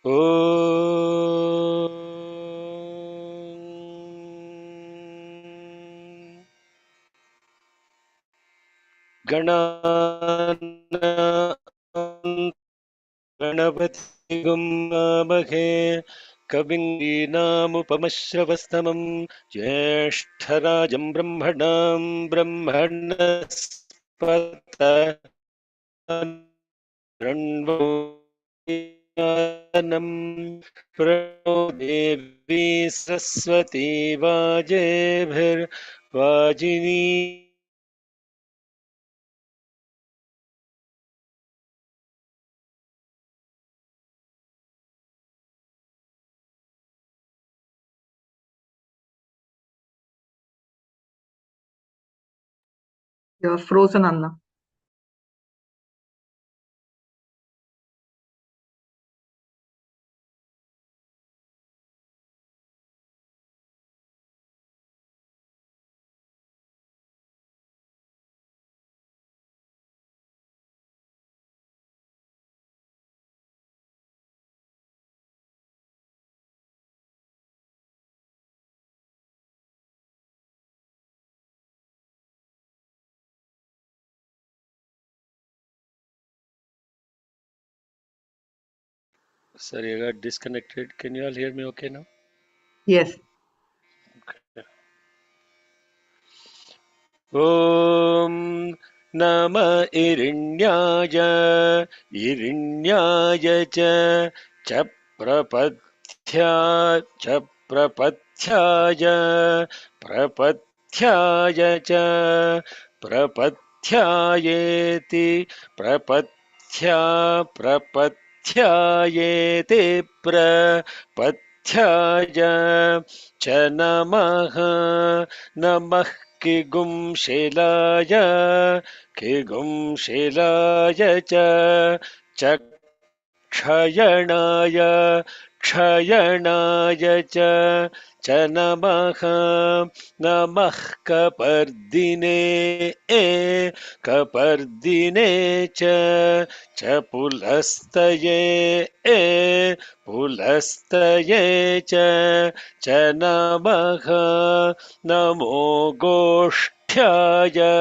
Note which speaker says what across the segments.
Speaker 1: Om Ganana Ganapati Gummabahe Kavindinamupamashravastamam Jyeshtarajam Brahmanam Brahmanaspata Ranvo Prano Devi Saraswati Vajebhir Vajini.
Speaker 2: You're frozen, Anna.
Speaker 1: Sorry, I got disconnected. Can you all hear me okay now?
Speaker 2: Yes.
Speaker 1: Okay. Om Nama Irinyaya Irinyaya cha prapathyaya prapathyaya cha prapathyayeti prapathyayeti prapathyaya cha namaha namah Kigum Shelaya cha Kshayanaya cha Namah Kapardine Kapardine cha Pulastaye cha Namah Namo Goshthyaya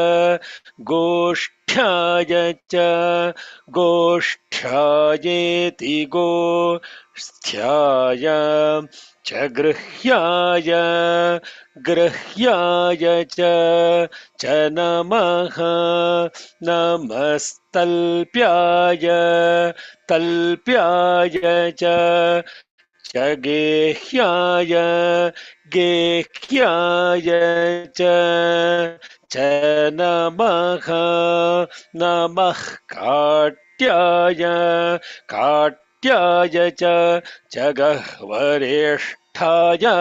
Speaker 1: Goshthyayeti Goshthyaya Grahyaya cha Namaha Talpyaya Gehyaya cha Namah Katyaya Gahvareshtaya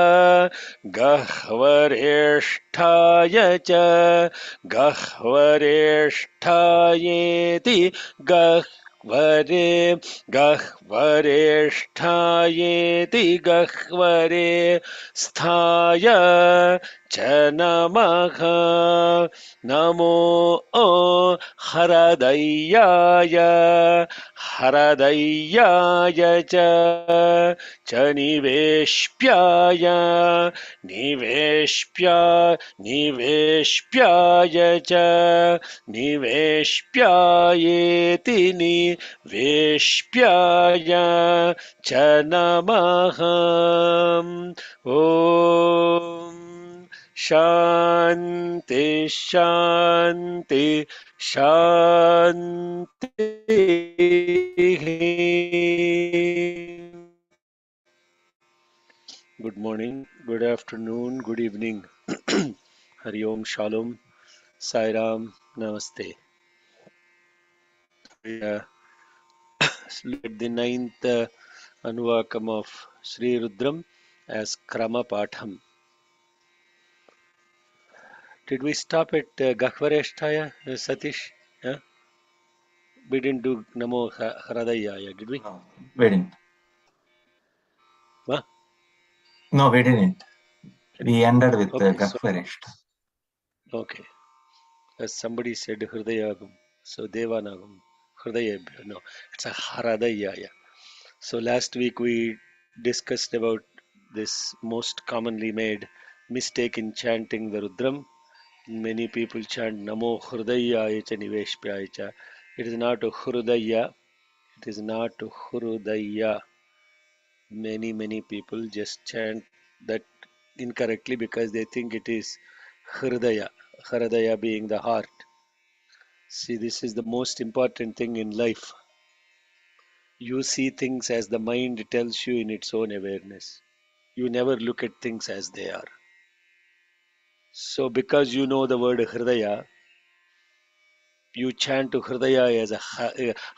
Speaker 1: Gahvareshtayeti Gahvare Sthaya cha Namaha Namo Haradayaya cha Niveshpyaya cha Niveshpyayeti Niveshpyaya cha Namaham Om Shanti Shanti Shanti. Good morning, good afternoon, good evening. Hari Om Shalom, Sai Ram, Namaste. We look at the ninth Anuvakam of Sri Rudram as Krama Patham. Did we stop at Gahvareshtaya, Satish? Huh? We didn't do Namo Haradayaya, did we?
Speaker 3: No, we didn't.
Speaker 1: Huh?
Speaker 3: No, we didn't. We ended with
Speaker 1: Okay,
Speaker 3: Gahvareshta.
Speaker 1: okay. As somebody said Hridayagam, so Devanagam, Hridayabhya. No, it's a Haradayaya. So last week we discussed about this most commonly made mistake in chanting the Rudram. Many people chant Namo Hrudayaya cha Niveshpyaya cha. It is not a Hrudaya. It is not a Hrudaya. Many people just chant that incorrectly because they think it is Hridaya. Hridaya being the heart. See, this is the most important thing in life. You see things as the mind tells you in its own awareness. You never look at things as they are. So, because you know the word Hridaya, you chant to Hridaya as a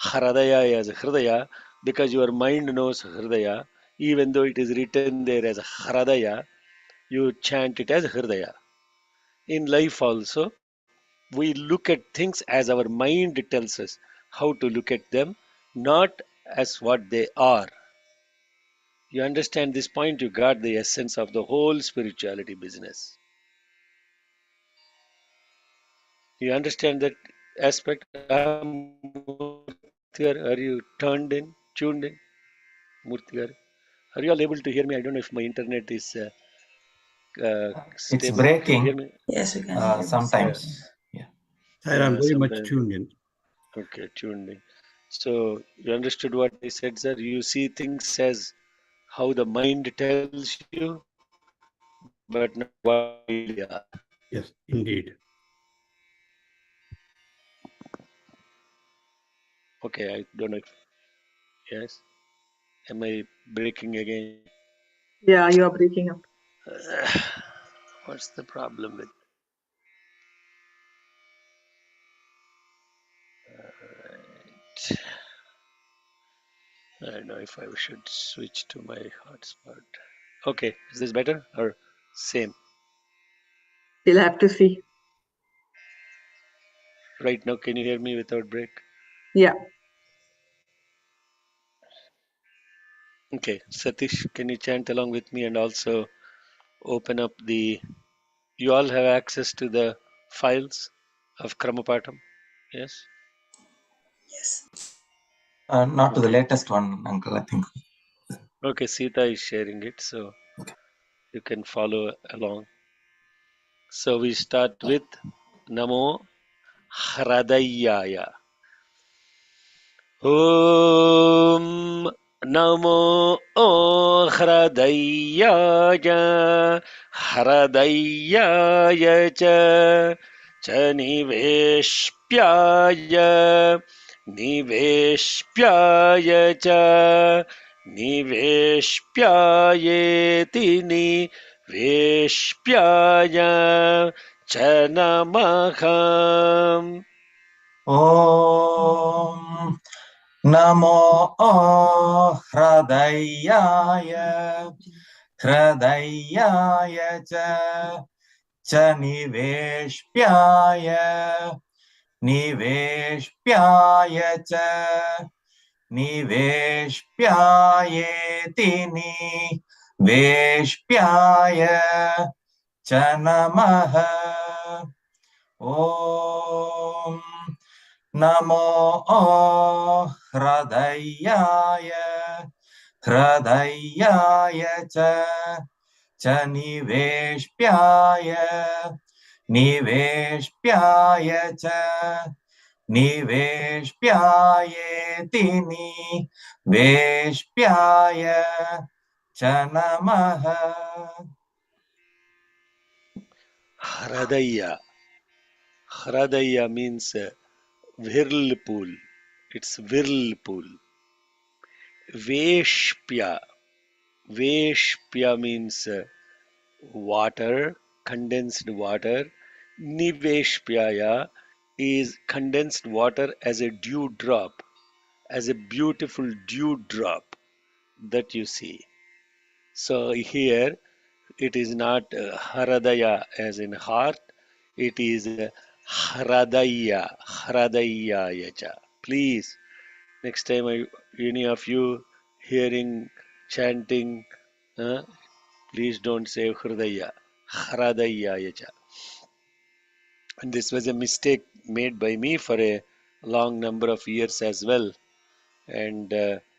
Speaker 1: Haradaya as a Hridaya because your mind knows Hridaya, even though it is written there as a Haradaya, you chant it as Hridaya. In life also, we look at things as our mind tells us how to look at them, not as what they are. You understand this point, you got the essence of the whole spirituality business. You understand that aspect? Murthy, are you turned in, tuned in? Murthy, are you all able to hear me? I don't know if my internet is
Speaker 3: It's
Speaker 1: stable. Can you hear
Speaker 3: breaking
Speaker 1: me?
Speaker 4: Yes, we can hear you.
Speaker 3: sometimes. Yeah.
Speaker 5: I'm very much
Speaker 1: Sometimes.
Speaker 5: tuned in.
Speaker 1: Okay, tuned in. So you understood what I said, sir? You see things as how the mind tells you, but not what they really are.
Speaker 5: Yes, indeed.
Speaker 1: Okay, I don't know if, yes. Am I breaking again?
Speaker 2: Yeah, you are breaking up.
Speaker 1: What's the problem with it? I don't know if I should switch to my hotspot. Okay, is this better or same?
Speaker 2: We'll have to see.
Speaker 1: Right now, can you hear me without break?
Speaker 2: Yeah.
Speaker 1: Okay, Satish, can you chant along with me and also open up the. You all have access to the files of Kramapatam? Yes?
Speaker 4: Yes.
Speaker 3: Not to the
Speaker 1: Okay.
Speaker 3: latest one, Uncle, I think.
Speaker 1: Okay, Sita is sharing it, so you can follow along. So we start with Namo Hradayaya. ॐ नमो हृदय्याय हृदय्याय च निवेश्प्याय निवेश्प्याय च निवेश्प्यायेति निवेश्प्याय च नमः
Speaker 3: Om Namo Hradayaya Hradayaya cha Niveshpyaya Niveshpyaya cha Niveshpyayeti Niveshpyaya cha Namaha Om Namo Hradayaya Hradayaya cha Niveshpyaya Niveshpyaya cha Niveshpyayeti Niveshpyaya cha Namaha
Speaker 1: Hradaya. Hradaya means whirlpool. It's whirlpool. Veshpya. Veshpya means water, condensed water. Niveshpyaya is condensed water as a dew drop, as a beautiful dew drop that you see. So here it is not Haradaya as in heart, it is Hradaya, Hradaya. Please, next time any of you hearing chanting, uh, please don't say Hridaya, Hradaya. And this was a mistake made by me for a long number of years as well. And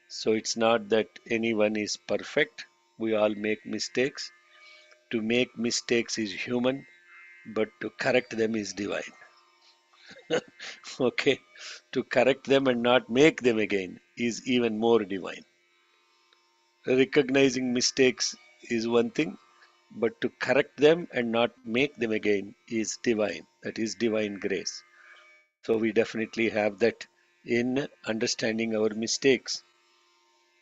Speaker 1: So it's not that anyone is perfect. We all make mistakes. To make mistakes is human, but to correct them is divine. Okay? To correct them and not make them again is even more divine. Recognizing mistakes is one thing, but to correct them and not make them again is divine. That is divine grace. So we definitely have that in understanding our mistakes,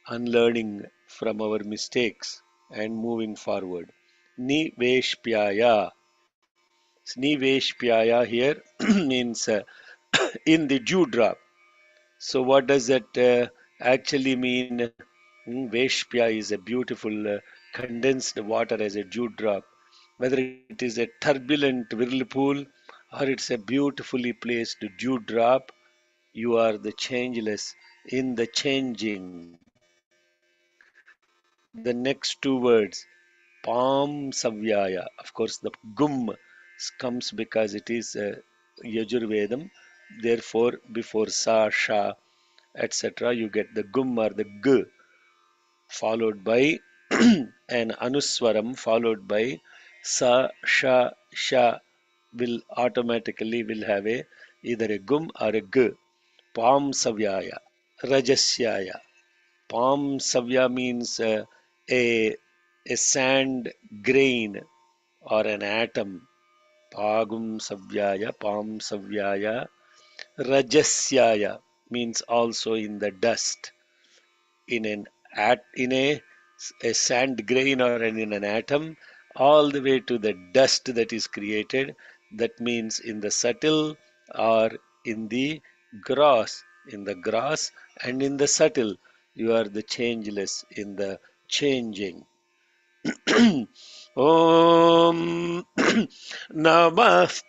Speaker 1: unlearning from our mistakes, and moving forward. Niveshpyaya. Sniveshpyaya here means in the dewdrop. So what does that actually mean? Veshpya is a beautiful condensed water as a dewdrop. Whether it is a turbulent whirlpool or it's a beautifully placed dewdrop, you are the changeless in the changing. The next two words, Pam Savyaya. Of course, the Gum comes because it is Yajurvedam. Therefore, before Sa, Sha, etc., you get the Gum or the G, followed by an Anuswaram, followed by Sa, Sha, Sha, will automatically will have a either a Gum or a G. Pam Savyaya, Rajasyaya. Palm savya means a sand grain or an atom. Pagum savyaya, palm savyaya. Rajasyaya means also in the dust, in an a sand grain or in an atom, all the way to the dust that is created. That means in the subtle or in the gross, and in the subtle, you are the changeless in the changing. Om Namah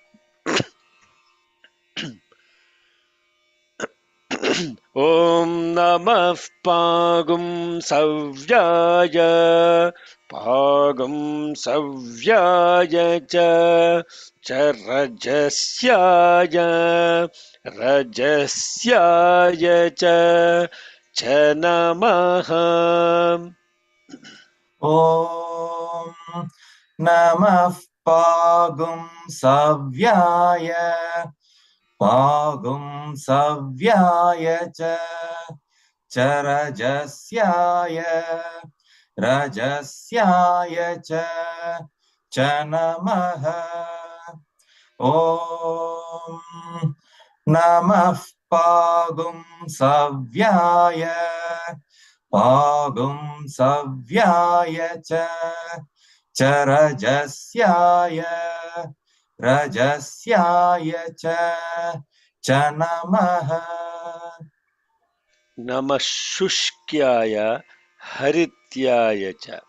Speaker 1: ॐ नमः पागुं सव्याय पागुं सव्याय च रजस्याय रजस्याय च नमः.
Speaker 3: ॐ नमः पागुं सव्याय पागुं सव्याय च रजस्याय रजस्याय च नमः. ॐ नमः पागुं सव्याय पागुं सव्याय च रजस्याय रजस्याय च नमः.
Speaker 1: नमः शुष्क्याय हरित्याय च.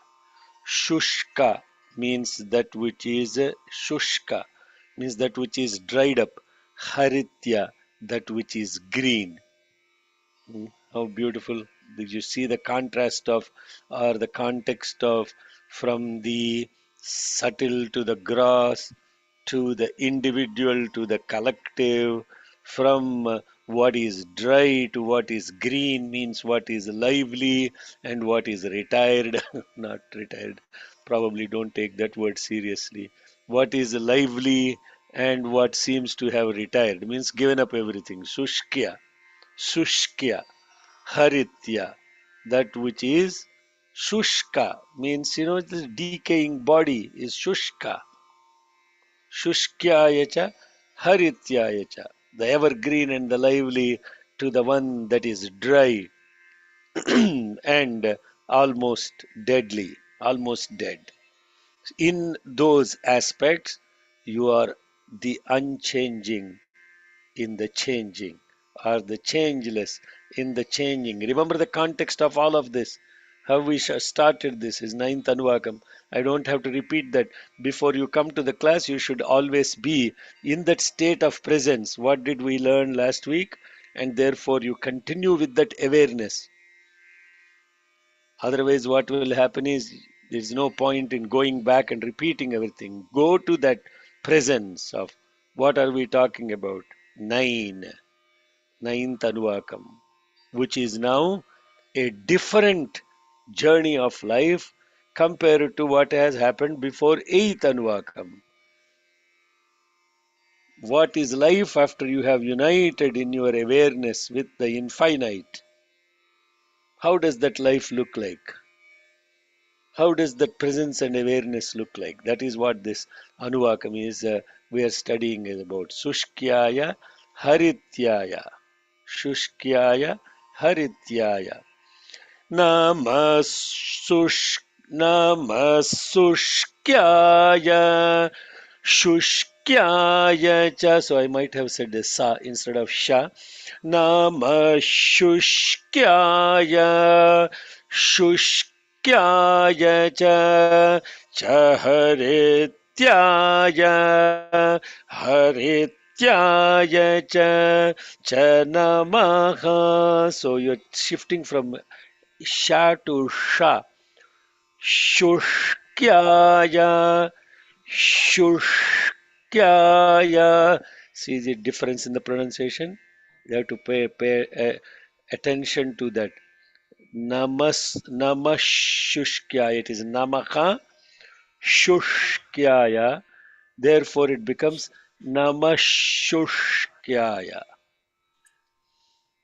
Speaker 1: Shushka means that which is shushka, means that which is dried up. Haritya, that which is green. How beautiful. Did you see the contrast of, or the context of, from the subtle to the gross, to the individual to the collective, from what is dry to what is green, means what is lively and what is retired, not retired, probably don't take that word seriously. What is lively and what seems to have retired, means given up everything. Shushkya, Shushkya, Haritya, that which is Shushka, means the decaying body is Shushka. Shushkyayacha, Harityayacha, the evergreen and the lively to the one that is dry and almost deadly, almost dead. In those aspects, you are the unchanging in the changing, or the changeless in the changing. Remember the context of all of this. How we started this is ninth Anuvakam. I don't have to repeat that. Before you come to the class, you should always be in that state of presence. What did we learn last week? And therefore, you continue with that awareness. Otherwise, what will happen is there's no point in going back and repeating everything. Go to that presence of what are we talking about? Ninth Anuvakam, which is now a different journey of life compared to what has happened before 8th Anuvakam. What is life after you have united in your awareness with the infinite? How does that life look like? How does that presence and awareness look like? That is what this Anuvakam is we are studying is about. Sushkyaya Harityaya. Shushkyaya Harityaya. Namasush Namasushkyaya Shushkyaya cha. So I might have said the sa instead of sha. Namashushkyaya Shushkyaya cha Harityaya Harityaya cha namaha. So you're shifting from sha to sha. Shushkyaya Shushkyaya. See the difference in the pronunciation? You have to pay attention to that. Namashushkyaya. It is Namaha Shushkyaya. Therefore, it becomes Namashushkyaya.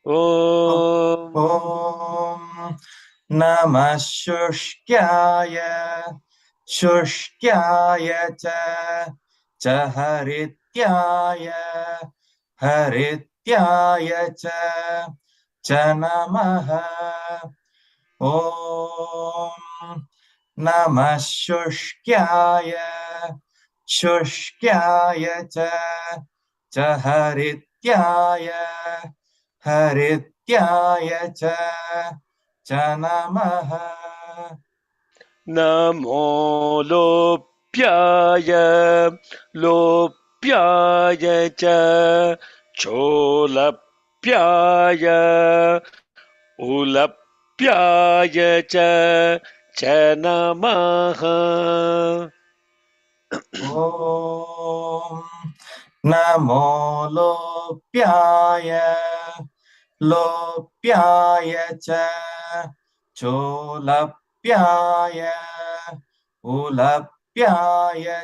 Speaker 1: Om.
Speaker 3: Om Namah Shushkyaya Shushkyaya cha Harityaya Harityaya cha Namaha. Om Namah Shushkyaya Shushkyaya cha Harityaya Harityaya cha Namaha.
Speaker 1: Namo Lopyaya Lopyaya cha Cholapyaya Ulapyaya cha Namaha.
Speaker 3: Om Namo Lopyaya Lopyaya Cholapyaya Ulapyaya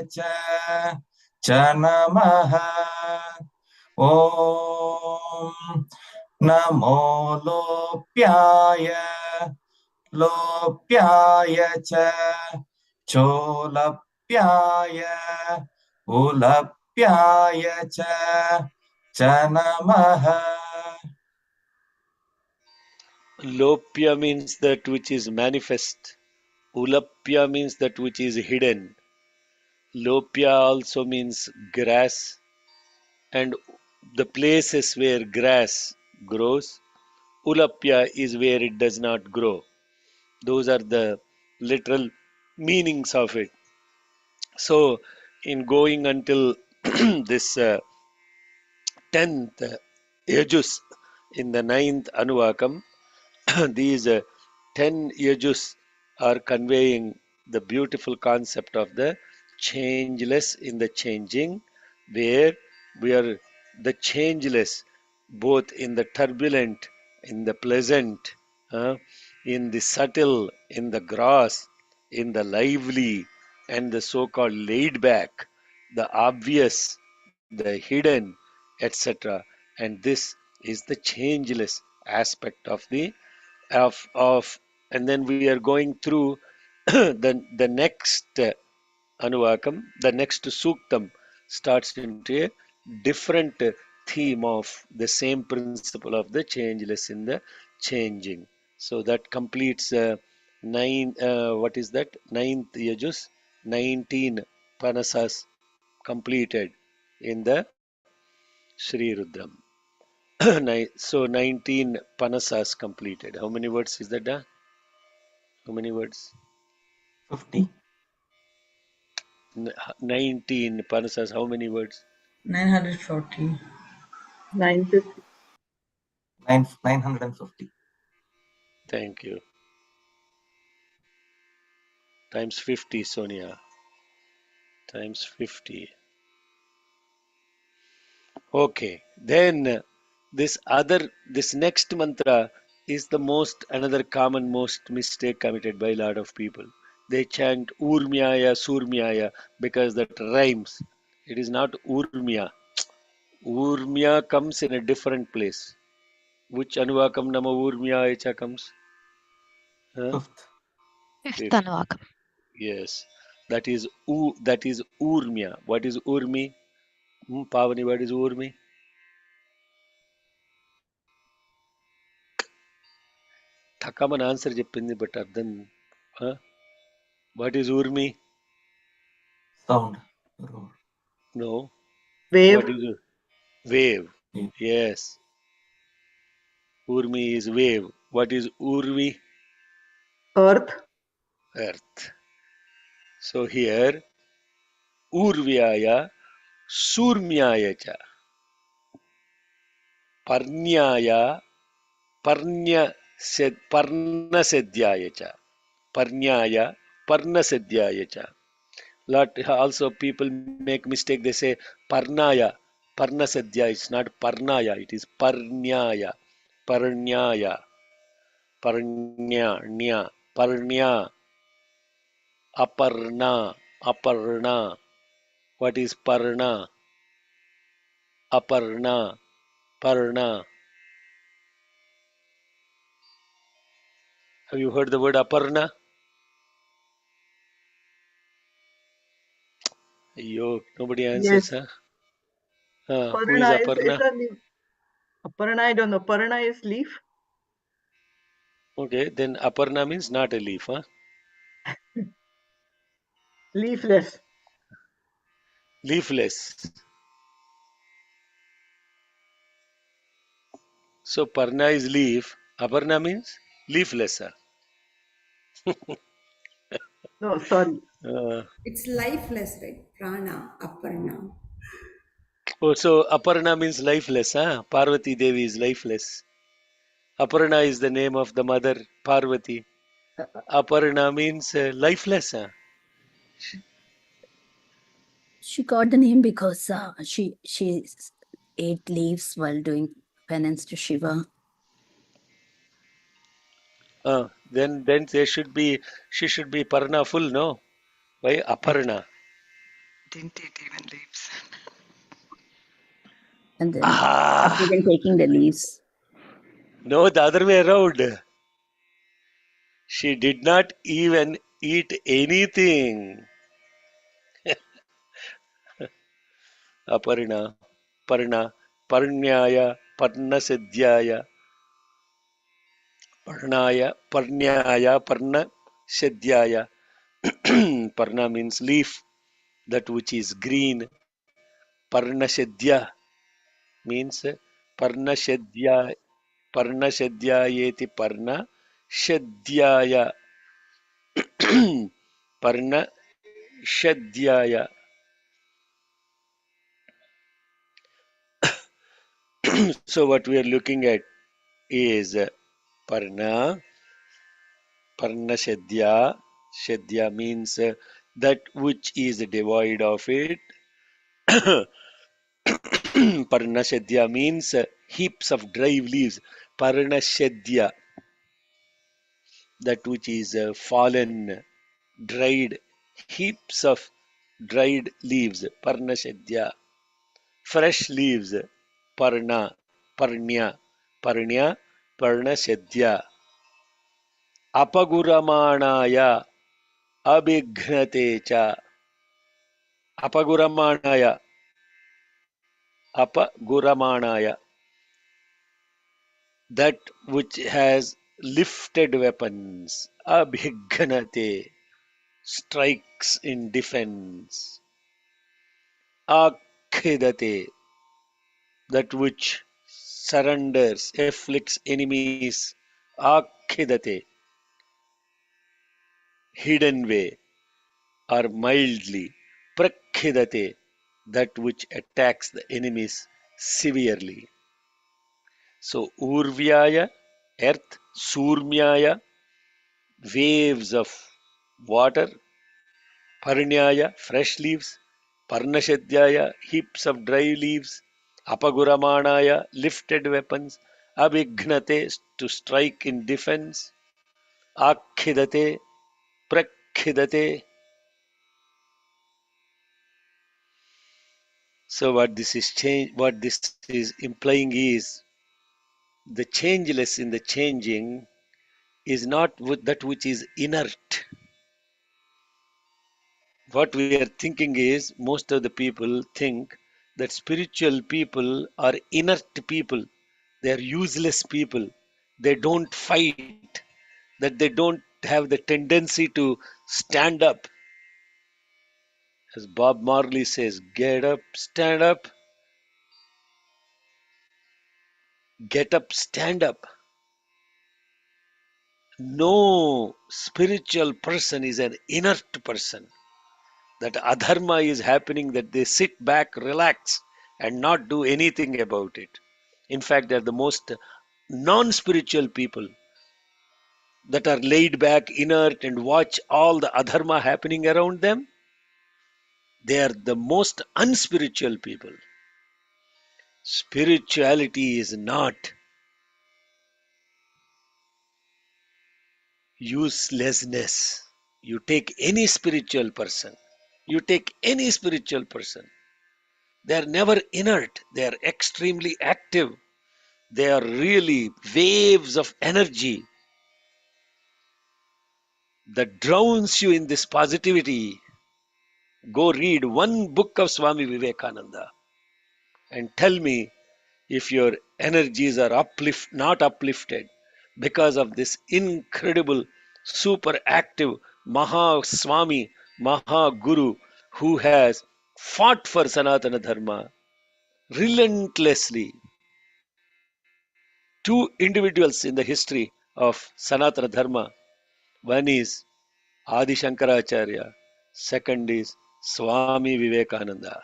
Speaker 3: cha Namaha. Om Namo Lopyaya Lopyaya Cholapyaya Ulapyaya cha Namaha.
Speaker 1: Lopya means that which is manifest. Ulapya means that which is hidden. Lopya also means grass and the places where grass grows. Ulapya is where it does not grow. Those are the literal meanings of it. So, in going until this 10th Yajus in the 9th Anuvakam, these 10 yajus are conveying the beautiful concept of the changeless in the changing, where we are the changeless both in the turbulent, in the pleasant, in the subtle, in the gross, in the lively, and the so called laid back, the obvious, the hidden, etc. And this is the changeless aspect of the of and then we are going through the next anuvakam, the next suktam starts into a different theme of the same principle of the changeless in the changing. So that completes what is that, ninth yajus, 19 panasas completed in the Sri Rudram. So 19 panasas completed. How many words is that? How many words?
Speaker 3: 50.
Speaker 1: 19 panasas. How many words?
Speaker 4: 940.
Speaker 2: 950.
Speaker 3: 950.
Speaker 1: Thank you. Times 50, Sonia. Times 50. Okay. Then this next mantra is the another common most mistake committed by a lot of people. They chant Urmyaya Surmyaya because that rhymes. It is not Urmya. Urmya comes in a different place. Which Anuvakam Nama Urmyaya comes? Huh?
Speaker 3: Fifth.
Speaker 6: Fifth
Speaker 1: Fifth.
Speaker 6: Anuvakam.
Speaker 1: Yes. That is Urmya. What is Urmi? Pavani, what is Urmi? Thakaman answer చెప్పింది but అర్థం what is Urmi?
Speaker 3: Sound. Roar.
Speaker 1: No.
Speaker 2: Wave,
Speaker 1: What is wave?
Speaker 3: Yeah.
Speaker 1: Yes. Urmi is wave. What is Urvi?
Speaker 2: earth,
Speaker 1: Earth. So here Urvyaya Surmyaya cha Parnyaya Parna Sedyaya cha Parnyaya Parna Sedyaya cha. Lot also people make mistake. They say Parnaya Parna Sedya. It's not Parnaya. It is Parnyaya Parnyaya Parnya Nya Parnya Aparna Aparna. What is Parna? Aparna Parna. Have you heard the word Aparna? Yo, nobody answers,
Speaker 2: yes.
Speaker 1: huh? Who is
Speaker 2: Parana is
Speaker 1: Aparna?
Speaker 2: a leaf. Parana, I don't know. Parana is leaf.
Speaker 1: Okay, then Aparna means not a leaf, huh?
Speaker 2: Leafless.
Speaker 1: Leafless. So Parna is leaf. Aparna means leafless, huh?
Speaker 2: No, sorry.
Speaker 7: It's lifeless, right? Prana, Aparna.
Speaker 1: Oh, so Aparna means lifeless, huh? Parvati Devi is lifeless. Aparna is the name of the mother, Parvati. Aparna means lifeless, huh?
Speaker 8: She got the name because she ate leaves while doing penance to Shiva.
Speaker 1: Then she should be Parna full, no? Why Aparna?
Speaker 6: Didn't eat even leaves.
Speaker 8: And then after
Speaker 1: Ah,
Speaker 8: then taking the leaves.
Speaker 1: no, the other way around. She did not even eat anything. Aparna, Parna, Parnyaya, Parna Siddhyaya, Parnyaya, Parna Siddhyaya. Parna means leaf, that which is green. Parna Siddhya means Parna Siddhya, Parna Siddhyayeti Parna Siddhyaya, Parna Siddhyaya. So what we are looking at is Parna, Parna Shadya. Shadya means that which is devoid of it. Parna Shadya means heaps of dry leaves. Parna Shadya, that which is fallen, dried, heaps of dried leaves. Parna Shadya. Fresh leaves. Parna, Parnya, Parnya, Parna Shadya. Apaguramānāya abhighnate cha. Apaguramānāya, apaguramānāya, that which has lifted weapons. Abhighnate, strikes in defense. Akhidate, that which surrenders, afflicts enemies. Akhidate, hidden way or mildly. Prakhidate, that which attacks the enemies severely. So Urvyaya, earth, Surmyaya, waves of water, Parnyaya, fresh leaves, Parnashadhyaya, heaps of dry leaves, Apaguramanaya, lifted weapons, abhighnate, to strike in defense, akhidate, prakhidate. So what this is implying is the changeless in the changing is not that which is inert. What we are thinking is most of the people think that spiritual people are inert people. They are useless people. They don't fight. That they don't have the tendency to stand up. As Bob Marley says, get up, stand up, get up, stand up. No spiritual person is an inert person. That adharma is happening, that they sit back, relax, and not do anything about it. In fact, they're the most non spiritual people that are laid back, inert, and watch all the adharma happening around them. They are the most unspiritual people. Spirituality is not uselessness. You take any spiritual person, you take any spiritual person, they are never inert, they are extremely active. They are really waves of energy that drowns you in this positivity. Go read one book of Swami Vivekananda and tell me if your energies are not uplifted because of this incredible, super active Maha Swami, Maha Guru who has fought for Sanatana Dharma relentlessly. Two individuals in the history of Sanatana Dharma. One is Adi Shankaracharya, second is Swami Vivekananda.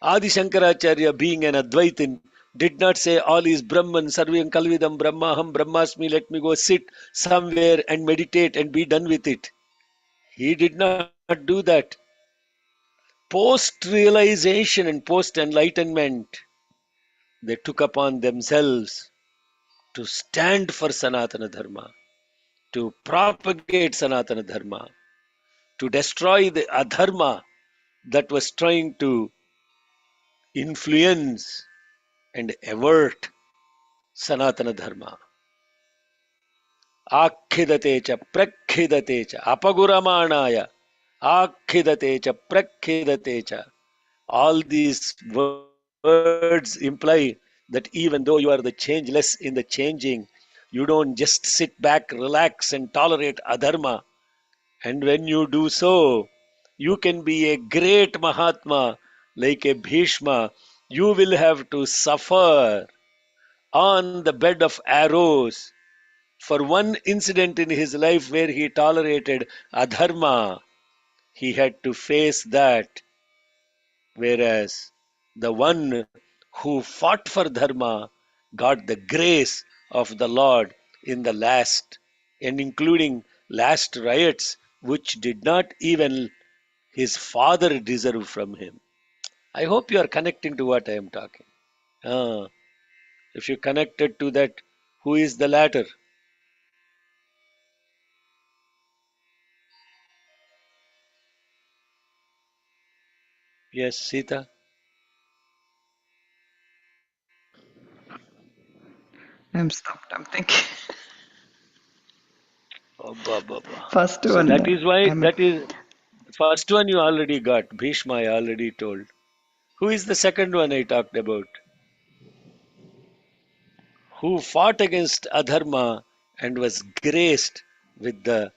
Speaker 1: Adi Shankaracharya, being an Advaitin, did not say all is Brahman, Sarvam Kalvidam Brahmaham Brahmasmi, let me go sit somewhere and meditate and be done with it. He did not do that. Post realization and post enlightenment, they took upon themselves to stand for Sanatana Dharma, to propagate Sanatana Dharma, to destroy the adharma that was trying to influence and avert Sanatana Dharma. Akhidate cha prakhidate cha apaguramanaya akhidate cha prakhidate cha. All these words imply that even though you are the changeless in the changing, you don't just sit back, relax, and tolerate adharma. And when you do so, you can be a great Mahatma like a Bhishma. You will have to suffer on the bed of arrows for one incident in his life where he tolerated adharma. He had to face that, whereas the one who fought for dharma got the grace of the Lord in the last, and including last riots, which did not even his father deserve from him. I hope you are connecting to what I am talking. Ah, if you connected to that, who is the latter? Yes, Sita.
Speaker 6: I'm stopped. I'm thinking.
Speaker 1: Abba, Baba.
Speaker 6: First
Speaker 1: So
Speaker 6: one.
Speaker 1: that is why,
Speaker 6: I'm.
Speaker 1: that is first one you already got. Bhishma I already told. Who is the second one I talked about? Who fought against adharma and was graced with the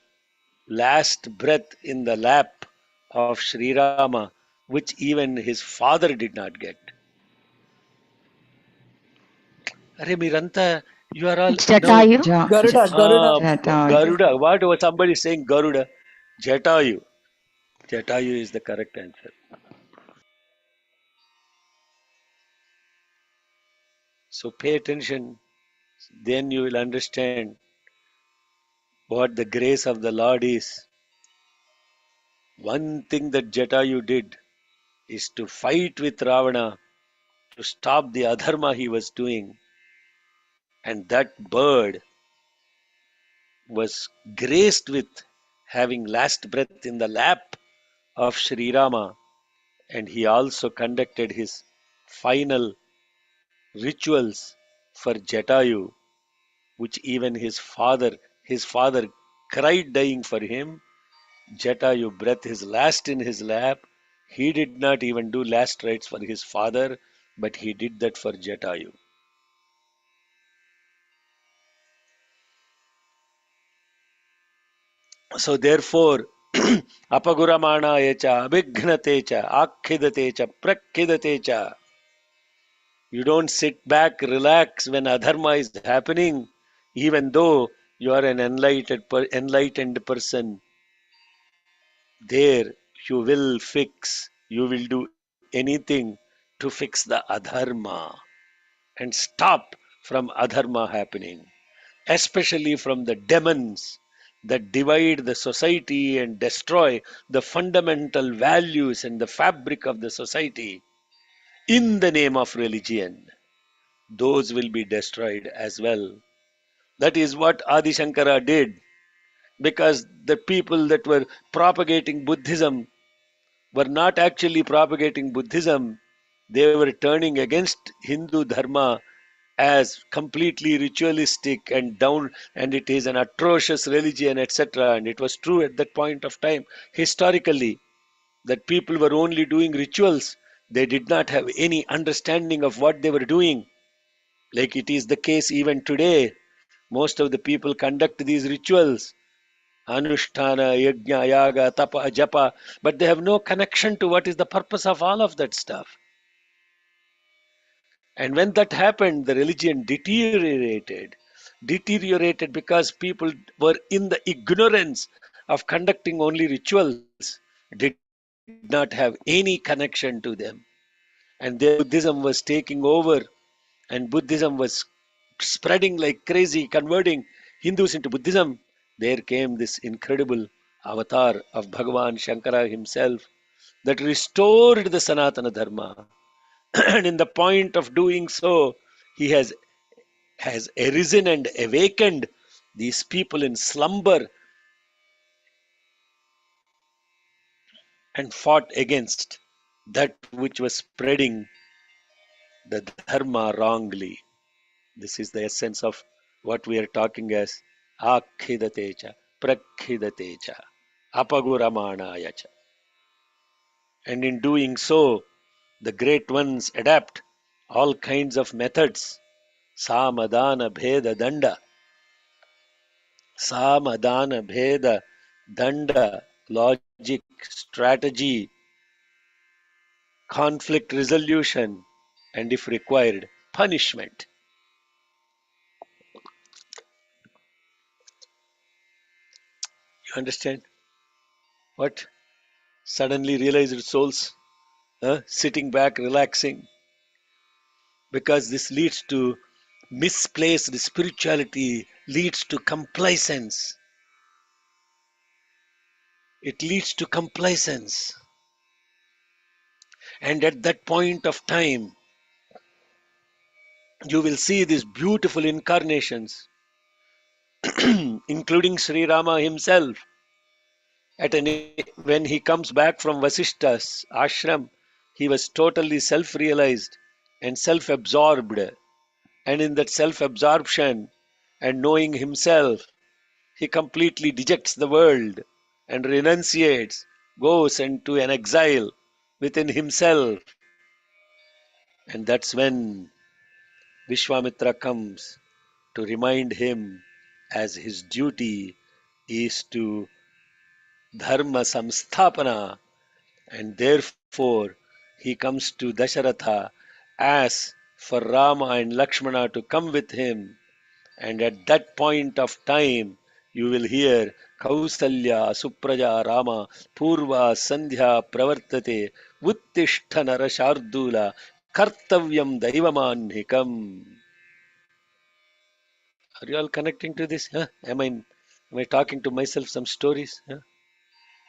Speaker 1: last breath in the lap of Sri Rama, which even his father did not get. Are Miranta, you are all now.
Speaker 8: Jatayu.
Speaker 2: Garuda, Garuda.
Speaker 6: Jatayu.
Speaker 1: Garuda. What was somebody saying? Garuda. Jatayu. Jatayu is the correct answer. So pay attention. Then you will understand what the grace of the Lord is. One thing that Jatayu did is to fight with Ravana to stop the adharma he was doing. And that bird was graced with having last breath in the lap of Sri Rama, and he also conducted his final rituals for Jatayu, which even his father cried dying for him. Jatayu breathed his last in his lap. He did not even do last rites for his father, but he did that for Jatayu. So therefore, apaguramana echa, abhignatecha, akhidate prakhidate. You don't sit back, relax when adharma is happening, even though you are an enlightened person. There you will do anything to fix the adharma and stop from adharma happening, especially from the demons that divide the society and destroy the fundamental values and the fabric of the society in the name of religion. Those will be destroyed as well. That is what Adi Shankara did, because the people that were propagating Buddhism were not actually propagating Buddhism. They were turning against Hindu Dharma as completely ritualistic and down, and it is an atrocious religion, etc. And it was true at that point of time, historically, that people were only doing rituals. They did not have any understanding of what they were doing, like it is the case even today. Most of the people conduct these rituals, Anushtana, Yajna, Yaga, Tapa, Japa, but they have no connection to what is the purpose of all of that stuff. And when that happened, the religion deteriorated because people were in the ignorance of conducting only rituals, did not have any connection to them. And therefore, Buddhism was taking over, and Buddhism was spreading like crazy, converting Hindus into Buddhism. There came this incredible avatar of Bhagavan Shankara himself that restored the Sanatana Dharma. And in the point of doing so, he has arisen and awakened these people in slumber and fought against that which was spreading the dharma wrongly. This is the essence of what we are talking as akhidatecha, prakhidatecha, apaguramanaya. And in doing so, the great ones adapt all kinds of methods. Samadana bheda danda. Samadana bheda danda, logic, strategy, conflict resolution, and if required, punishment. You understand what? Suddenly realized souls sitting back, relaxing, because this leads to misplaced spirituality, leads to complacence. It leads to complacence. And at that point of time, you will see these beautiful incarnations, including Sri Rama himself. When he comes back from Vasishta's ashram, he was totally self-realized and self-absorbed. And in that self-absorption and knowing himself, he completely dejects the world and renunciates, goes into an exile within himself. And that's when Vishwamitra comes to remind him as his duty is to dharma samsthapana, and therefore he comes to Dasharatha, asks for Rama and Lakshmana to come with him, and at that point of time you will hear Kausalya Supraja Rama Purva Sandhya Pravartate Uttishta Narashardula Kartavyam Daivamannhikam. Are you all connecting to this? Huh? Am I talking to myself some stories? Huh?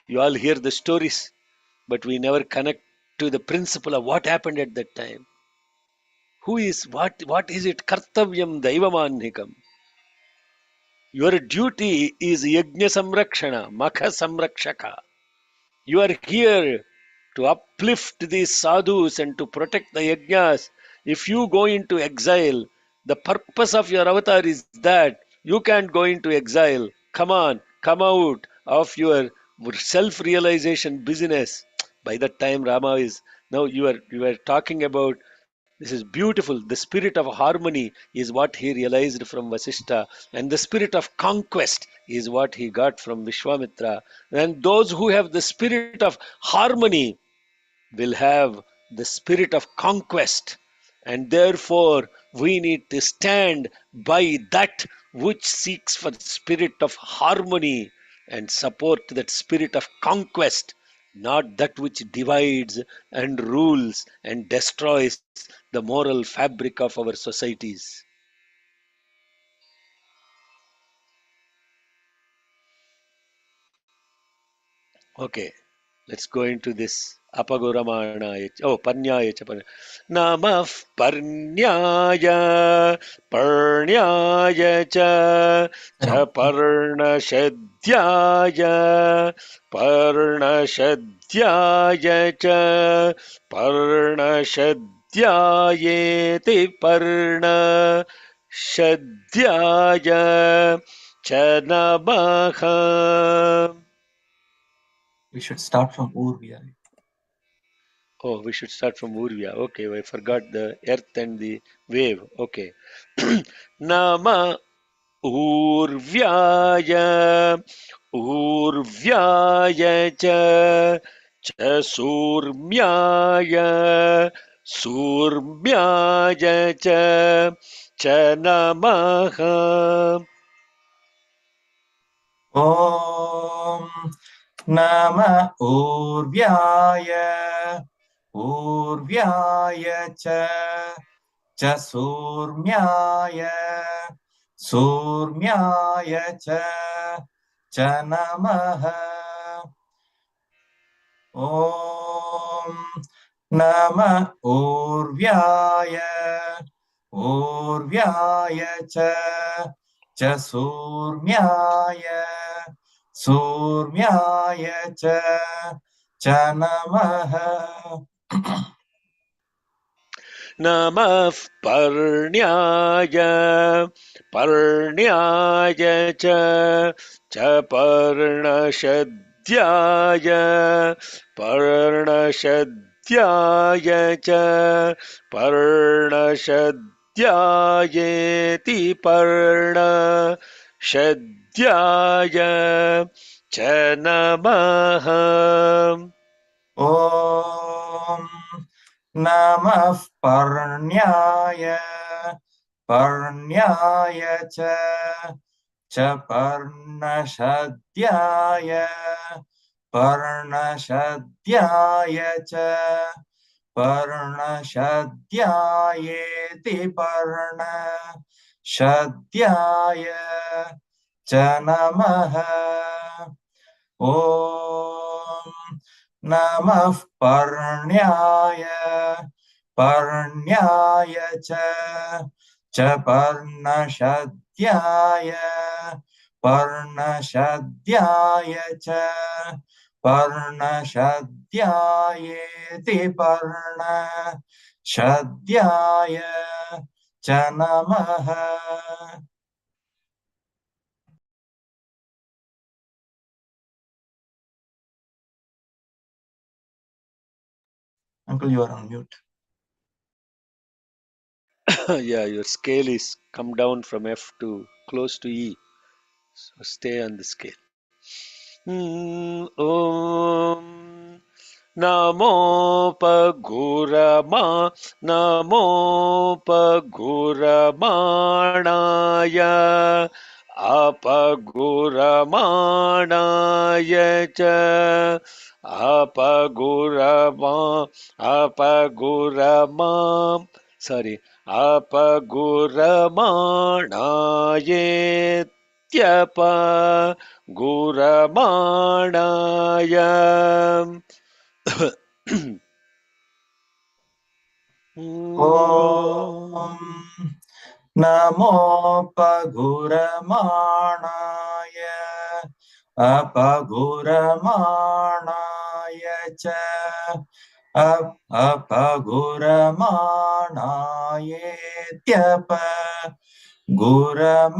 Speaker 1: You all hear the stories, but we never connect to the principle of what happened at that time. Who is, what is it? Kartavyam Daivamannhikam. Your duty is Yajna Samrakshana, Makha Samrakshaka. You are here to uplift these sadhus and to protect the yajnas. If you go into exile, the purpose of your avatar is that you can't go into exile. Come on, come out of your self realization business. By that time, Rama is now you are talking about. This is beautiful. The spirit of harmony is what he realized from Vasishta, and the spirit of conquest is what he got from Vishwamitra. And those who have the spirit of harmony will have the spirit of conquest. And therefore, we need to stand by that which seeks for the spirit of harmony and support that spirit of conquest, not that which divides and rules and destroys the moral fabric of our societies. Okay, let's go into this. Apagoramana. Oh, Parnyaya. Namah Parnyaya. Parnyaya cha. Cha Parnashadhyaya. Parnashadhyaya cha. Parnashadhyayeti Parna. Shadhyaya cha Namaha.
Speaker 3: We should start from Urvia.
Speaker 1: Oh, we should start from Urvia. Okay, I forgot the earth and the wave. Okay. Nama Urvyaya Urvyaya cha cha Surmyaya Surmyaya cha cha Namaha.
Speaker 3: Om Nama Urvyaya Urvyaya cha Surmyaya Surmyaya cha Namaha. Om Nama Urvyaya Urvyaya cha Surmyaya Surmyaya cha Namaha.
Speaker 1: Namah Parnyaya Parnyaya cha cha Parnashadhyaya Parnashadhyaya cha Parnashadhyayeti Parna Shadhyaya cha Namaha.
Speaker 3: Om Namah Parnyaya Parnyaya cha Parnashadhyaya Parnashadhyaya cha Parnashadhyayeti Parna Shadhyaya cha Namaha. Om Namah Parnyaya Parnyaya cha Parnashadhyaya Parnashadhyaya cha Parnashadhyayeti Parna Shadhyaya cha Namaha. Uncle, you are on mute.
Speaker 1: Yeah, your scale is come down from F to close to E. So stay on the scale. Om Namo Pagurama Namo Paguramanaya Apaguramanaya cha Apagurama sorry Apaguramanaya Guramana
Speaker 3: Om नमोपगुरमाणाय अपगुरमाणाय च अपगुरमाणायेत्यप गुरमाणाय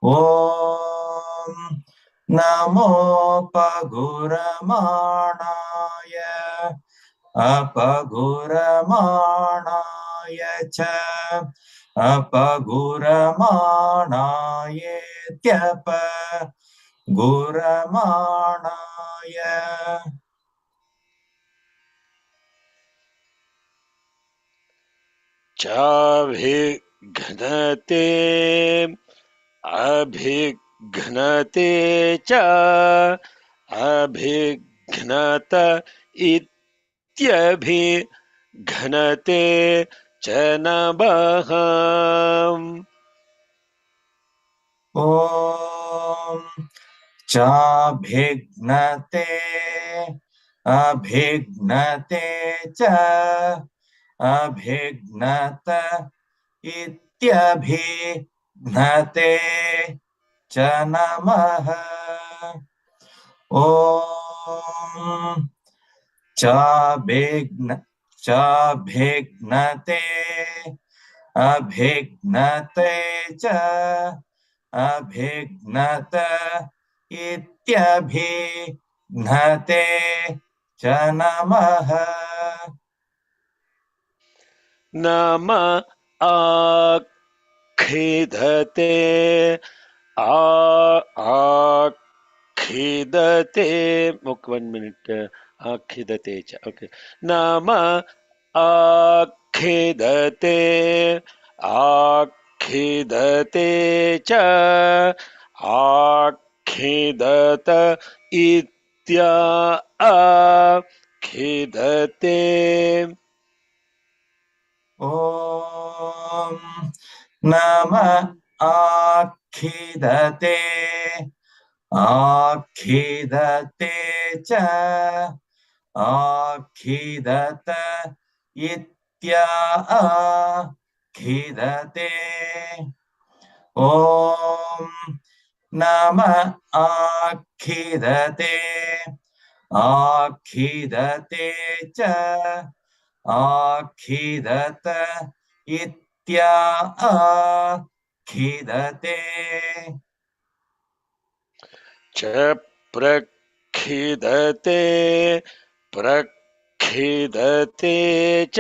Speaker 3: ॐ नमोपगुरमाणाय अपगुरमाणाय च अपगुरमाणायेत्यप गुरमाणाय
Speaker 1: चाभिघ्नते अभिघ्नते च अभिघ्नत इत्यभिघ्नते च नमः
Speaker 3: ॐ चाभिघ्नते अभिघ्नते च अभिघ्नत इत्यभिघ्नते च नमः ॐ चाभिघ्नते अभिघ्नते च अभिघ्नत इत्यभिघ्नते च नमः
Speaker 1: नम आखिदते आखिदते 1 minute आखिदते च okay नम आखिदते आखिदते च आखिदत इत्या आखिदते
Speaker 3: ॐ नम आखिदते आखिदते च आखिदत इत्याखिदते ॐ नम आखिदते आखिदते च आखिदत इत्याखिदते
Speaker 1: च प्रखिदते प्रखिदते च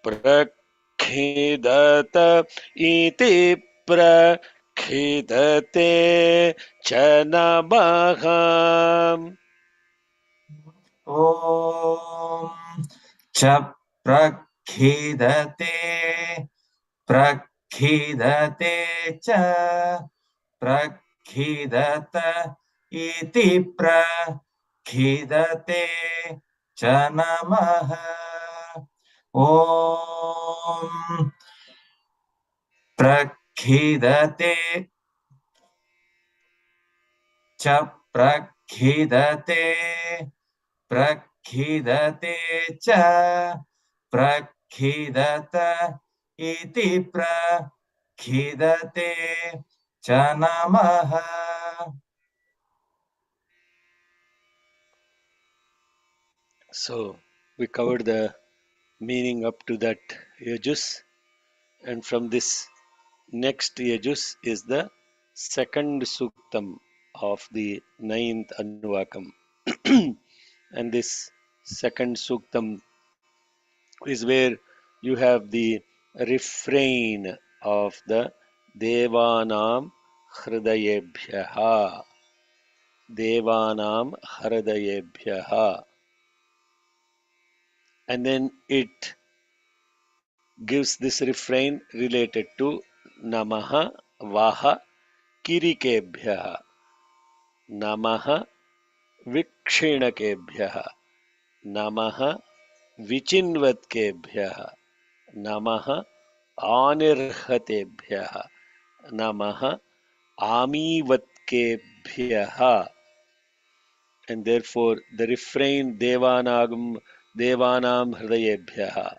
Speaker 1: प्रखिदत इति प्रखिदते च नमः
Speaker 3: ॐ च प्रखिदते प्रखिदते च प्रखिदत इति प्रखिदते च नमः ॐ प्रखिदते च प्रखिदते प्रखिदते च प्रखिदत इति प्रखिदते च नमः
Speaker 1: So we covered the meaning up to that yajus, and from this next yajus is the second suktam of the ninth anuvakam. And this second suktam is where you have the refrain of the devanam hridayebhyaha, devanam hridayebhyaha, and then it gives this refrain related to namaha vaha kirikebhyaha, namaha विक्षीणकेभ्यः नमः विचिन्वत्केभ्यः नमः आनिर्हतेभ्यः नमः आमीवत्केभ्यः. And therefore the refrain devanam hridayebhyaha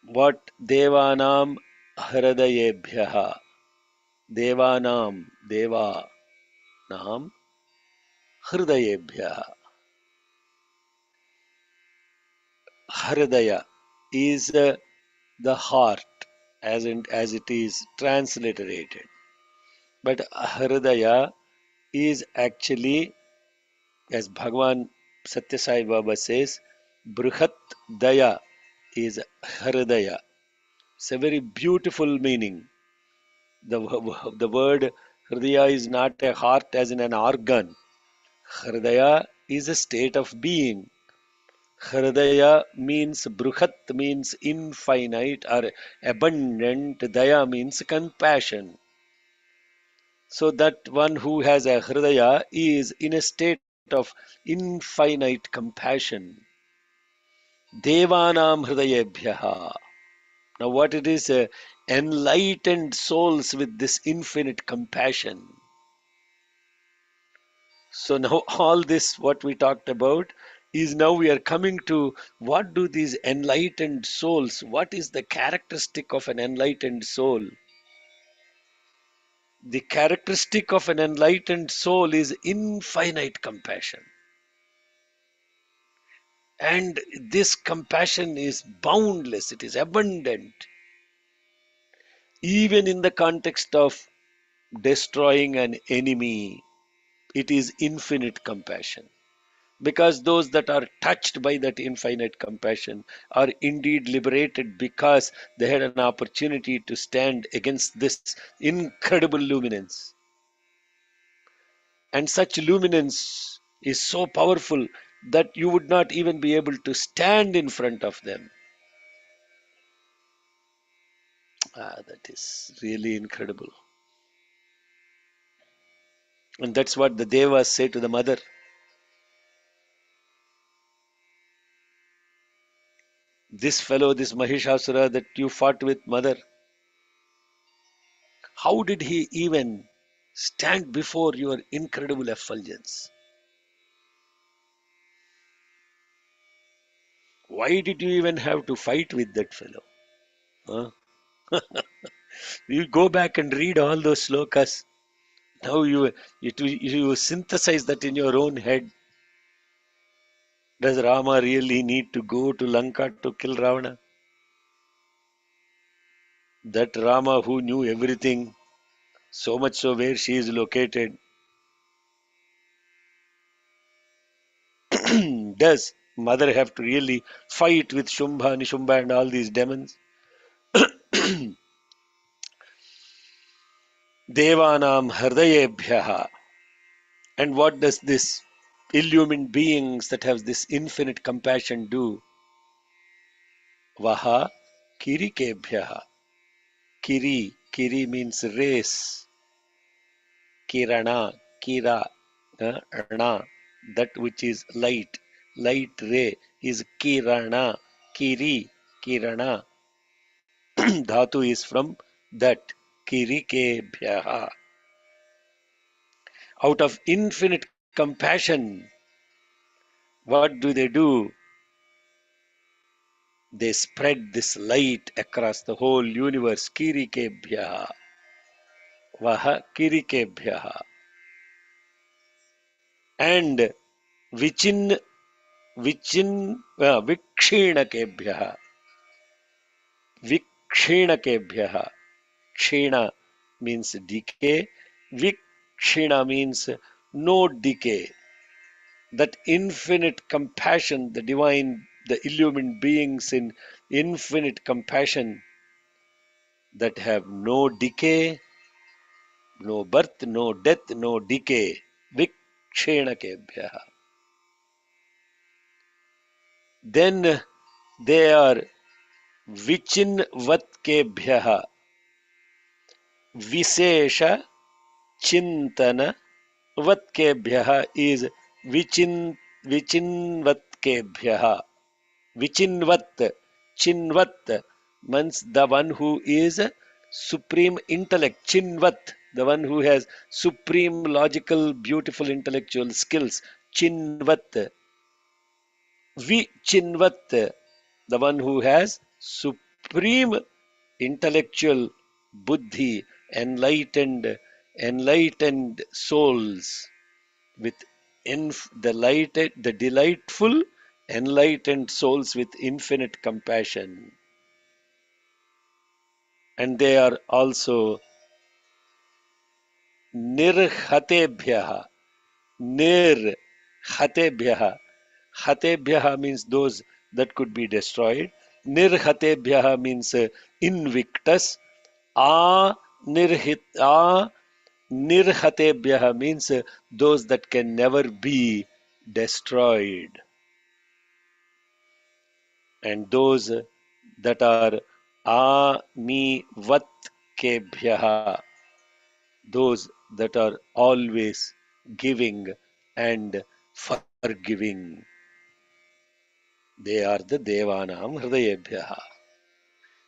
Speaker 1: What Devanam Hridayebhyaha. Devanam Deva Nam Hridayebhyaha. Hridaya is the heart as it is transliterated. But Hridaya is actually, as Bhagavan Satya Sai Baba says, Brihat Daya is Hridaya. It's a very beautiful meaning. The word Hridaya is not a heart as in an organ. Hridaya is a state of being. Hridaya means Bruhat means infinite or abundant. Daya means compassion. So that one who has a Hridaya is in a state of infinite compassion. Devanam Hridayebhyaha. Now what it is, enlightened souls with this infinite compassion. So now all this what we talked about is now we are coming to what do these enlightened souls, what is the characteristic of an enlightened soul? The characteristic of an enlightened soul is infinite compassion. And this compassion is boundless, it is abundant. Even in the context of destroying an enemy, it is infinite compassion. Because those that are touched by that infinite compassion are indeed liberated because they had an opportunity to stand against this incredible luminance. And such luminance is so powerful that you would not even be able to stand in front of them. That is really incredible. And that's what the Devas say to the mother. This fellow, this Mahishasura that you fought with, mother, how did he even stand before your incredible effulgence? Why did you even have to fight with that fellow? Huh? You go back and read all those slokas. Now you synthesize that in your own head. Does Rama really need to go to Lanka to kill Ravana? That Rama who knew everything, so much so where she is located, does mother have to really fight with Shumbha, Nishumba and all these demons? Devanam Hridayebhyaha. And what does this illumined beings that have this infinite compassion do? Vaha Kirikebhyaha. Kiri means race. Kirana, Kira, Rana, that which is light. Light ray is Kirana, Kirana. Dhatu is from that. Kirikebhyaha. Out of infinite compassion, what do? They spread this light across the whole universe. Kirikebhyaha. Vaha Kirikebhyaha. And Vikshinakebhyaha. Vikshinakebhyaha. Kshina means decay. Vikshina means no decay. That infinite compassion, the divine, the illumined beings in infinite compassion that have no decay, no birth, no death, no decay. Vikshenakebhyaha. Then they are vichinvatkebhyaha. Visesha Chintana Vatkebhyaha is Vichinvatkebhyaha. Vichinvat, Chinvat means the one who is supreme intellect. Chinvat, the one who has supreme logical, beautiful intellectual skills. Chinvat. Vichinvat, the one who has supreme intellectual buddhi, enlightened souls with the delightful enlightened souls with infinite compassion, and they are also nirhatebhyaha. Nirhatebhyaha. Hatebhyaha means those that could be destroyed. Nirhatebhyaha means invictus. A nirhatebhyaha means those that can never be destroyed. And those that are amivatkebhyaha, those that are always giving and forgiving. They are the Devanam Hridayebhyaha.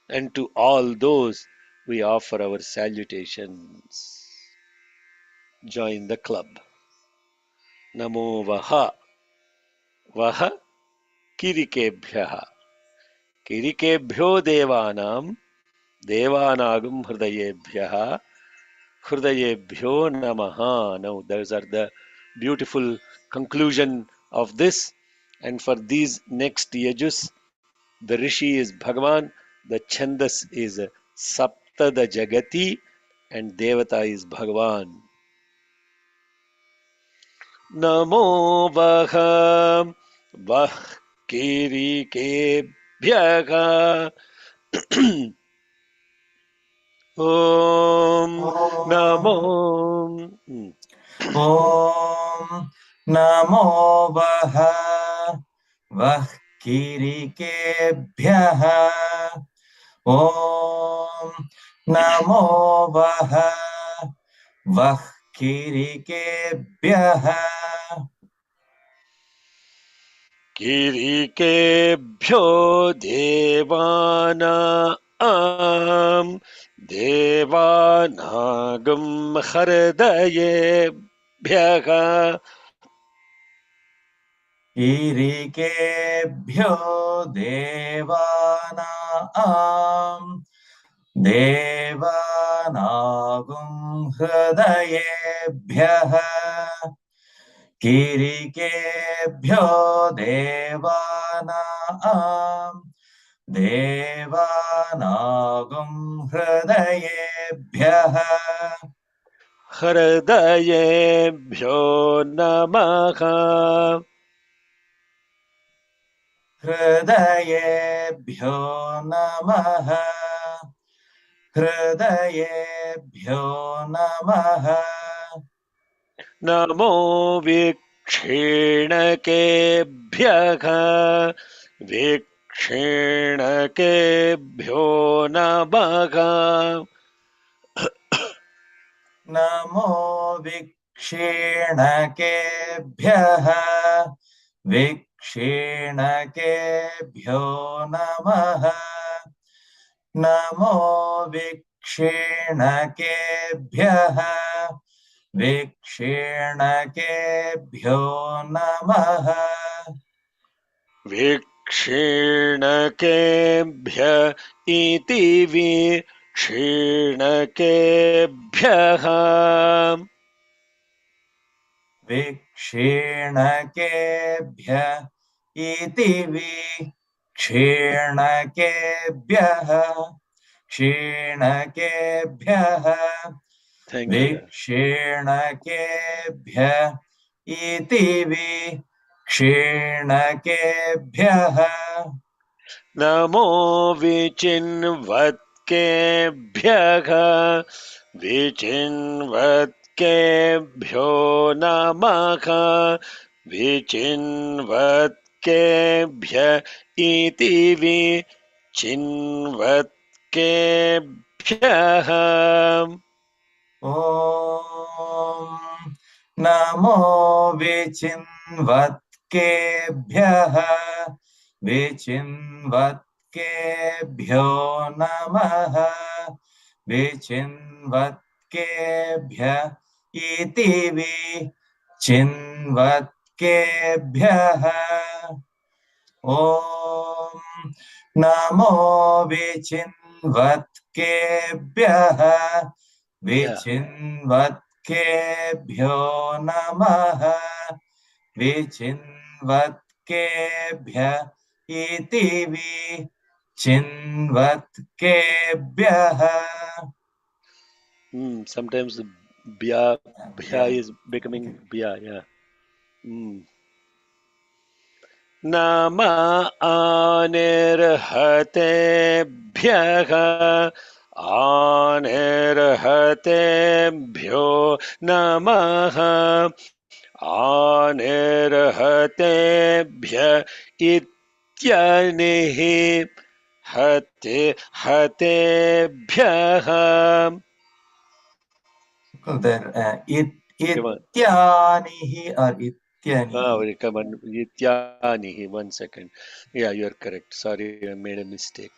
Speaker 1: And to all those we offer our salutations. Join the club. Namo Vaha Vaha Kirikebhyaha. Kirikebhyo Devanam Devanagam Hridayebhyaha. Hridayebhyo Namaha. Now, those are the beautiful conclusion of this. And for these next yajus, the Rishi is Bhagavan, the Chandas is Saptada Jagati, and Devata is Bhagavan. Namo Vaha Vah Kirikebhyaha Om Namo
Speaker 3: Om Namo Vah Kirikebhyaha. Om Namo Vah Kirikebhyaha.
Speaker 1: Kirikebhyo Devanam Devanagam Hridayebhyaha.
Speaker 3: Kirikebhyo Devanam Devanagam Hridayebhyaha. Kirikebhyo Devanam Devanagam Hridayebhyaha.
Speaker 1: Hridayebhyo Namaha.
Speaker 3: Hridayebhyo Namaha. Hridayebhyo Namaha.
Speaker 1: Namo Vikshinakebhyaha. Vikshinakebhyo Namaha.
Speaker 3: Namo Vikshinakebhyaha. Vikshinakebhyo Namaha. Namo Vikshinakebhyaha. Vikshinakebhyo Namaha.
Speaker 1: Vikshinakebhya iti vikshinakebyah.
Speaker 3: Vikshинakebhya iti vikshинакebhyaha. Kshinakebhyaha.
Speaker 1: Thank you.
Speaker 3: Vikshинакebhya iti vikshинакebhyaha.
Speaker 1: Namo vichinvatkebhyah. Vichinvatkebhyo namaha. Vichinvatkebhya iti vichinvatkebhyah.
Speaker 3: Om Namo Vichinvatkebhyaha. Vichinvatkebhyo Namaha. Vichinvatkebhya iti vichinvatkebhyaha. Om नमो विचिन्वत्केभ्यः विचिन्वत्केभ्यो नमः विचिन्वत्केभ्य इति विचिन्वत्केभ्यः.
Speaker 1: Sometimes bhya
Speaker 3: Yeah.
Speaker 1: is becoming bhya. Yeah. नम आनिर्हतेभ्यः आनिर्हतेभ्यो नमः आनिर्हतेभ्य इत्यनिः हतेभ्यः.
Speaker 3: There,
Speaker 1: Come on.
Speaker 3: ityanihi or ityanihi.
Speaker 1: Come on. Ityanihi. 1 second. Yeah, you are correct. Sorry, I made a mistake.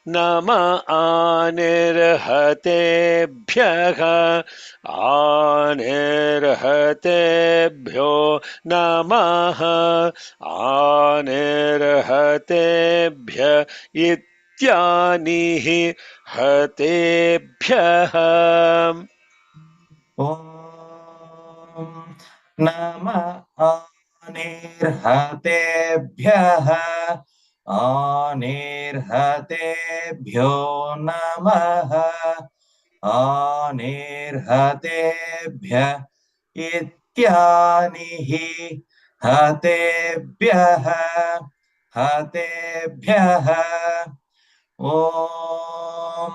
Speaker 1: नम आनिर्हतेभ्यः आनिर्हतेभ्यो नमः आनिर्हतेभ्य इत्यानिः हतेभ्यः.
Speaker 3: Om Nama Anirhatebhyah Anirhatebhyo Namaha Anirhatebhyah Ityanihi Hatebhyah Hatebhyah. Om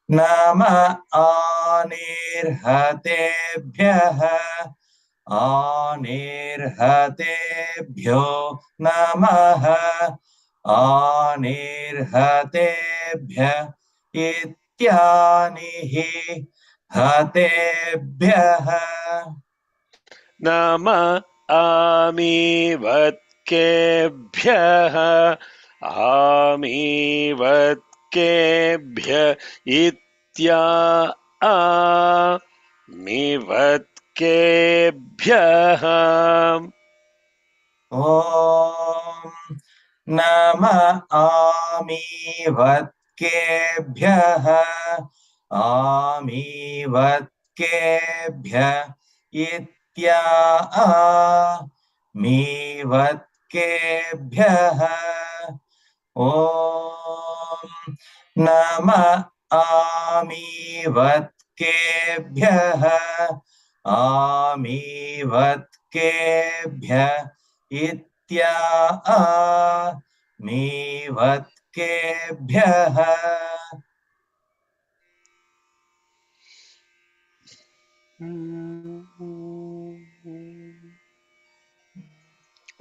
Speaker 3: Nama Anirhatebhyah Anirhatebhyo Namaha Anirhatebhyah Ityanihi Hatebhyah.
Speaker 1: नम आमीवत्केभ्यः आमीवत्केभ्य इत्या आमीवत्केभ्यः.
Speaker 3: Om Nama Amivatkebhyah Amivatkebhyah Itya Amivatkebhyah. Om Nama Amivatkebhyah Amivatkebhyah Itya Amivatkebhyah.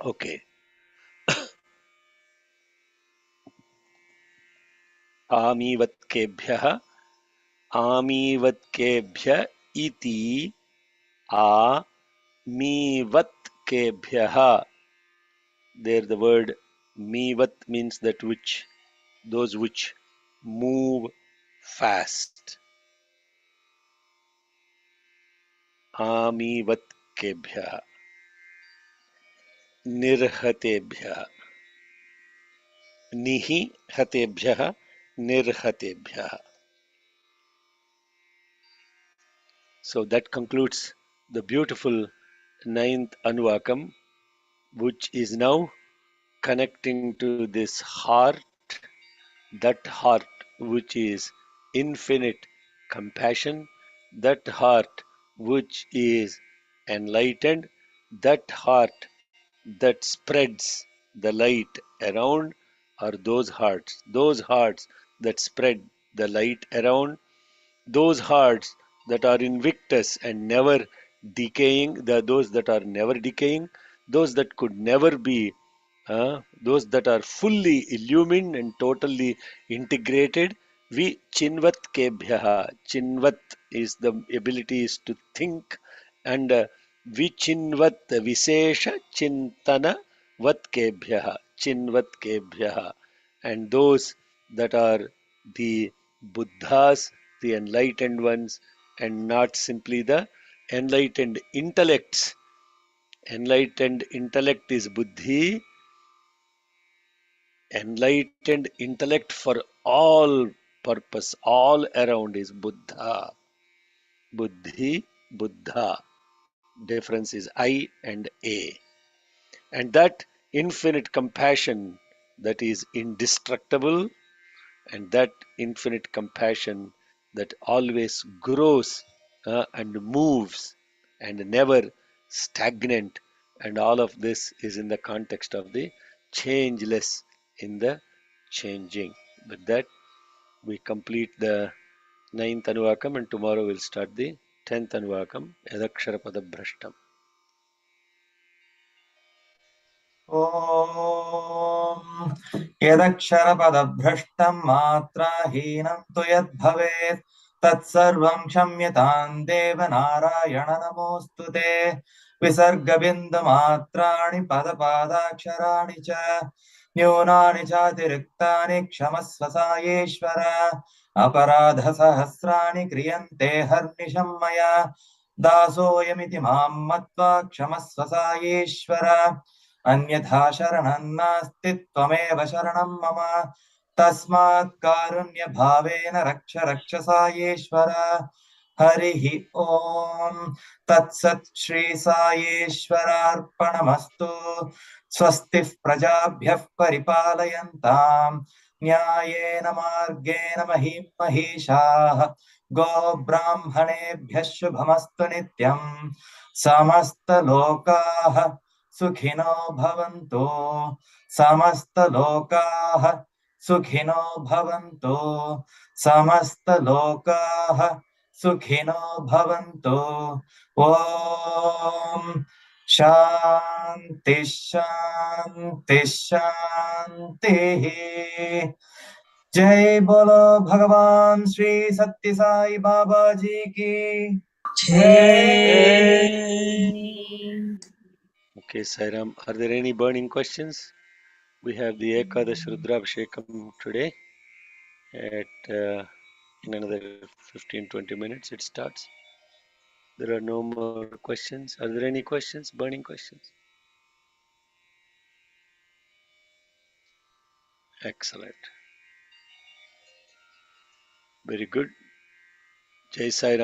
Speaker 1: Okay. आमीवत्केभ्यः आमीवत्केभ्य इति आमीवत्केभ्यः. There the word meevat means that which, those which move fast. आमीवत्केभ्यः निर्हतेभ्यः निहतेभ्यः निर्हतेभ्यः. So that concludes the beautiful ninth Anuvakam, which is now connecting to this heart, that heart which is infinite compassion, that heart which is enlightened, that heart that spreads the light around are those hearts that spread the light around, those hearts that are invictus and never decaying, those that are never decaying, those that could never be, those that are fully illumined and totally integrated. We chinvat kebhyaha. Chinvat is the ability is to think, and vichinvat visesha chintana vat kebhyaha. Chinvat kebhyaha. And those that are the Buddhas, the enlightened ones, and not simply the enlightened intellects. Enlightened intellect is buddhi, enlightened intellect for all purpose, all around is Buddha. Buddhi, Buddha. Difference is I and A. And that infinite compassion that is indestructible, and that infinite compassion that always grows and moves and never stagnant, and all of this is in the context of the changeless in the changing. With that, we complete the ninth Anuvakam, and tomorrow we'll start the 10th Anuvakam, Yadaksharapada Brashtam.
Speaker 3: ॐ यदक्षरपदभ्रष्टं मात्राहीनं तु यद्भवेत् तत्सर्वं क्षम्यतां देवनारायण नमोऽस्तु ते विसर्गबिन्दुमात्राणि पदपादाक्षराणि च न्यूनानि चातिरिक्तानि क्षमस्व सायेश्वर अपराधसहस्राणि क्रियन्ते हर्निशं मया दासोऽयमिति मां मत्वा क्षमस्व सायेश्वर अन्यथा शरणं नास्ति त्वमेव शरणं मम तस्मात् कारुण्यभावेन रक्ष रक्ष सायेश्वर हरिः ॐ तत्सत् श्री सायेश्वरार्पणमस्तु स्वस्तिः प्रजाभ्यः परिपालयन्ताम् न्यायेन मार्गेण महीं महिषाः गोब्राह्मणेभ्यः शुभमस्तु नित्यम् समस्तलोकाः सुखिनो भवन्तु समस्तलोकाः सुखिनो भवन्तु समस्तलोकाः सुखिनो भवन्तु ॐ शान्ति शान्ति शान्तिः जय बोलो भगवान श्री सत्य साई बाबा जी की
Speaker 1: Okay, Sairam, are there any burning questions? We have the Ekadash Rudrabhishekam today at in another 15-20 minutes it starts. There are no more questions. Are there any questions, burning questions? Excellent. Very good. Jai Sai Ram.